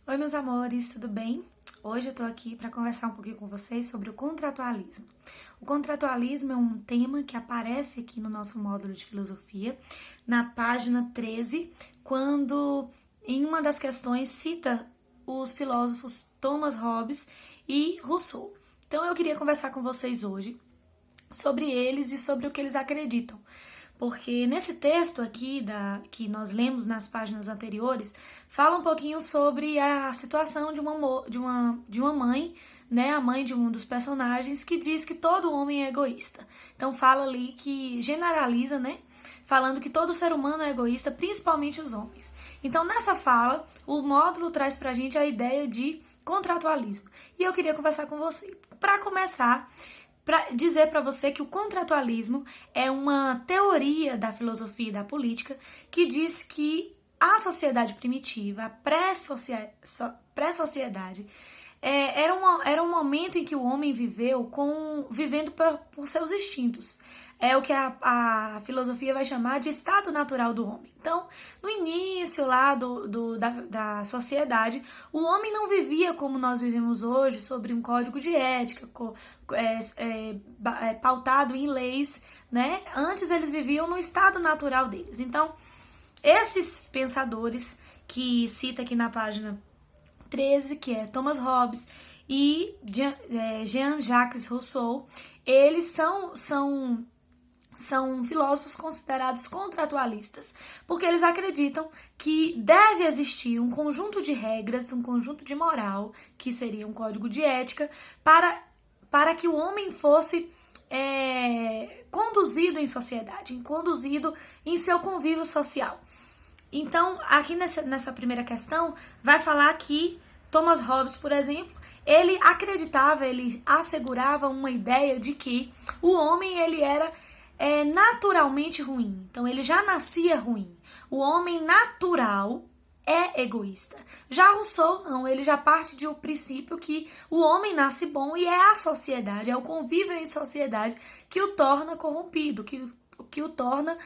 Oi, meus amores, tudo bem? Hoje eu tô aqui para conversar um pouquinho com vocês sobre o contratualismo. O contratualismo é um tema que aparece aqui no nosso módulo de filosofia, na página 13, quando em uma das questões cita os filósofos Thomas Hobbes e Rousseau. Então eu queria conversar com vocês hoje sobre eles e sobre o que eles acreditam. Porque nesse texto aqui que nós lemos nas páginas anteriores, fala um pouquinho sobre a situação de uma mãe, né, a mãe de um dos personagens, que diz que todo homem é egoísta. Então fala ali que generaliza, né, falando que todo ser humano é egoísta, principalmente os homens. Então nessa fala, o módulo traz pra gente a ideia de contratualismo. E eu queria conversar com você. Para começar, para dizer para você que o contratualismo é uma teoria da filosofia e da política que diz que a sociedade primitiva, a pré-sociedade, era um momento em que o homem vivendo por seus instintos. É o que a filosofia vai chamar de estado natural do homem. Então, no início lá da sociedade, o homem não vivia como nós vivemos hoje, sobre um código de ética, pautado em leis, né? Antes eles viviam no estado natural deles. Então, esses pensadores que cita aqui na página 13, que é Thomas Hobbes e Jean-Jacques Rousseau, eles são filósofos considerados contratualistas, porque eles acreditam que deve existir um conjunto de regras, um conjunto de moral, que seria um código de ética, para que o homem fosse conduzido em sociedade, conduzido em seu convívio social. Então, aqui nessa primeira questão, vai falar que Thomas Hobbes, por exemplo, ele assegurava uma ideia de que o homem ele era naturalmente ruim. Então, ele já nascia ruim. O homem natural é egoísta. Já Rousseau, não. Ele já parte de um princípio que o homem nasce bom e é a sociedade, é o convívio em sociedade que o torna corrompido, que o torna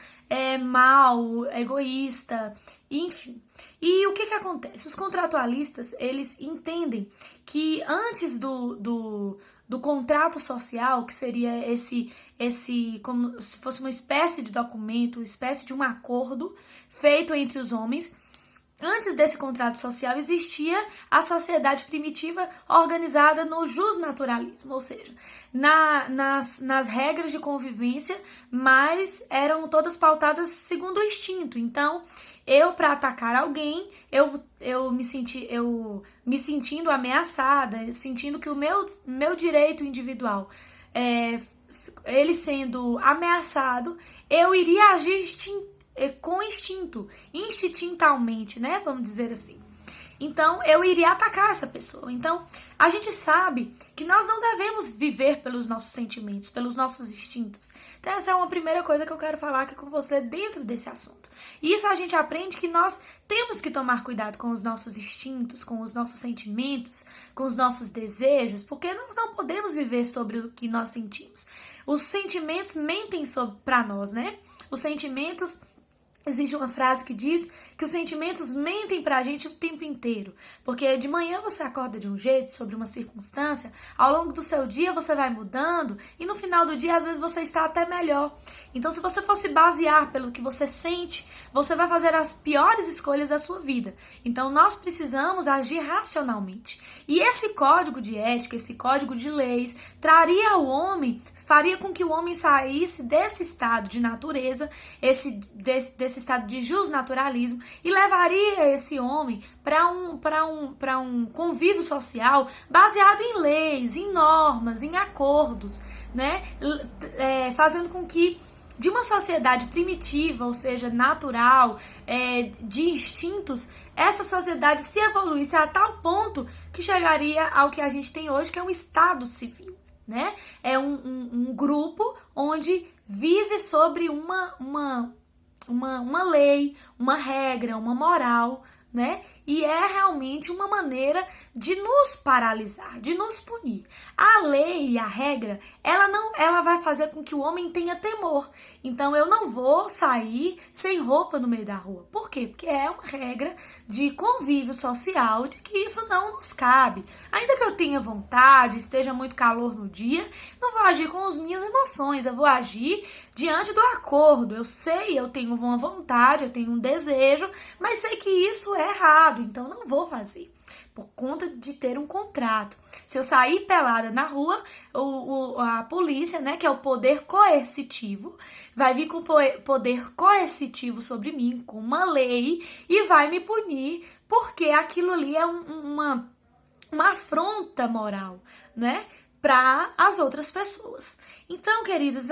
mal, egoísta, enfim. E o que acontece? Os contratualistas, eles entendem que antes do contrato social, que seria esse como se fosse uma espécie de documento, uma espécie de um acordo feito entre os homens. Antes desse contrato social existia a sociedade primitiva organizada no justnaturalismo, ou seja, nas regras de convivência, mas eram todas pautadas segundo o instinto. Então, para atacar alguém, eu me sentindo ameaçada, sentindo que o meu direito individual, ele sendo ameaçado, eu iria agir com instinto, instintalmente, né? Vamos dizer assim. Então, eu iria atacar essa pessoa. Então, a gente sabe que nós não devemos viver pelos nossos sentimentos, pelos nossos instintos. Então, essa é uma primeira coisa que eu quero falar aqui com você dentro desse assunto. E isso a gente aprende que nós temos que tomar cuidado com os nossos instintos, com os nossos sentimentos, com os nossos desejos, porque nós não podemos viver sobre o que nós sentimos. Os sentimentos mentem para nós, né? Os sentimentos... Existe uma frase que diz que os sentimentos mentem pra gente o tempo inteiro. Porque de manhã você acorda de um jeito, sobre uma circunstância, ao longo do seu dia você vai mudando e no final do dia às vezes você está até melhor. Então se você fosse basear pelo que você sente, você vai fazer as piores escolhas da sua vida. Então nós precisamos agir racionalmente. E esse código de ética, esse código de leis, faria com que o homem saísse desse estado de natureza, desse estado de justnaturalismo, e levaria esse homem para um convívio social baseado em leis, em normas, em acordos, né? Fazendo com que de uma sociedade primitiva, ou seja, natural, de instintos, essa sociedade se evoluísse a tal ponto que chegaria ao que a gente tem hoje, que é um estado civil, né? É um grupo onde vive sobre uma lei, uma regra, uma moral, né? e é realmente uma maneira de nos paralisar, de nos punir. A lei e a regra, ela vai fazer com que o homem tenha temor. Então eu não vou sair sem roupa no meio da rua. Por quê? Porque é uma regra de convívio social, de que isso não nos cabe. Ainda que eu tenha vontade, esteja muito calor no dia, não vou agir com as minhas emoções, eu vou agir diante do acordo. Eu sei, eu tenho uma vontade, eu tenho um desejo, mas sei que isso é errado, então não vou fazer. Por conta de ter um contrato. Se eu sair pelada na rua, a polícia, né, que é o poder coercitivo, vai vir com poder coercitivo sobre mim, com uma lei, e vai me punir, porque aquilo ali é uma afronta moral, né, para as outras pessoas. Então, queridos,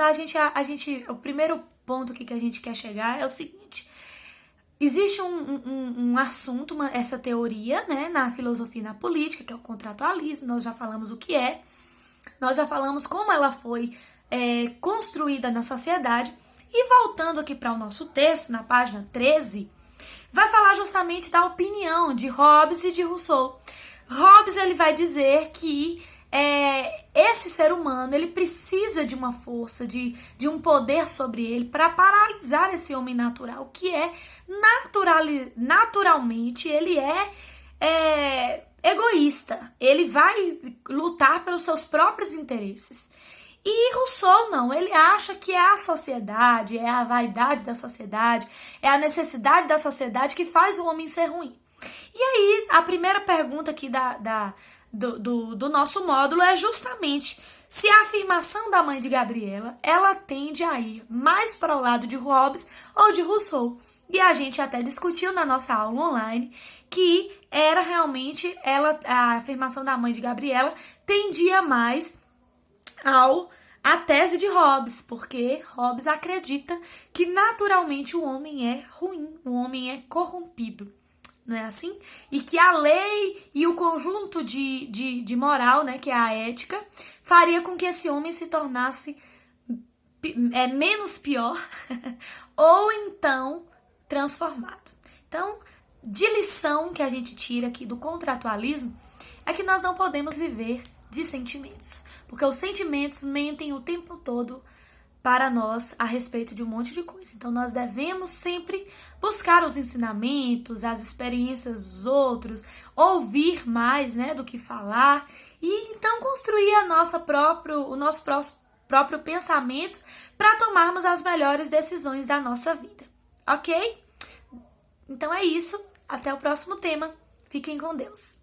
o primeiro ponto que a gente quer chegar é o seguinte: existe um assunto, essa teoria, né, na filosofia e na política, que é o contratualismo. Nós já falamos o que é, nós já falamos como ela foi construída na sociedade. E voltando aqui para o nosso texto, na página 13, vai falar justamente da opinião de Hobbes e de Rousseau. Hobbes, ele vai dizer que esse ser humano, ele precisa de uma força, de um poder sobre ele para paralisar esse homem natural, que naturalmente ele é egoísta. Ele vai lutar pelos seus próprios interesses. E Rousseau não, ele acha que é a sociedade, é a vaidade da sociedade, é a necessidade da sociedade que faz o homem ser ruim. E aí, a primeira pergunta aqui do nosso módulo é justamente se a afirmação da mãe de Gabriela, ela tende a ir mais para o lado de Hobbes ou de Rousseau. E a gente até discutiu na nossa aula online que era realmente a afirmação da mãe de Gabriela tendia mais a tese de Hobbes, porque Hobbes acredita que naturalmente o homem é ruim, o homem é corrompido. Não é assim? E que a lei e o conjunto de moral, né, que é a ética, faria com que esse homem se tornasse menos pior ou então transformado. Então, de lição que a gente tira aqui do contratualismo é que nós não podemos viver de sentimentos, porque os sentimentos mentem o tempo todo para nós a respeito de um monte de coisa. Então, nós devemos sempre buscar os ensinamentos, as experiências dos outros, ouvir mais, né, do que falar, e então construir o nosso próprio pensamento para tomarmos as melhores decisões da nossa vida. Ok? Então é isso. Até o próximo tema. Fiquem com Deus.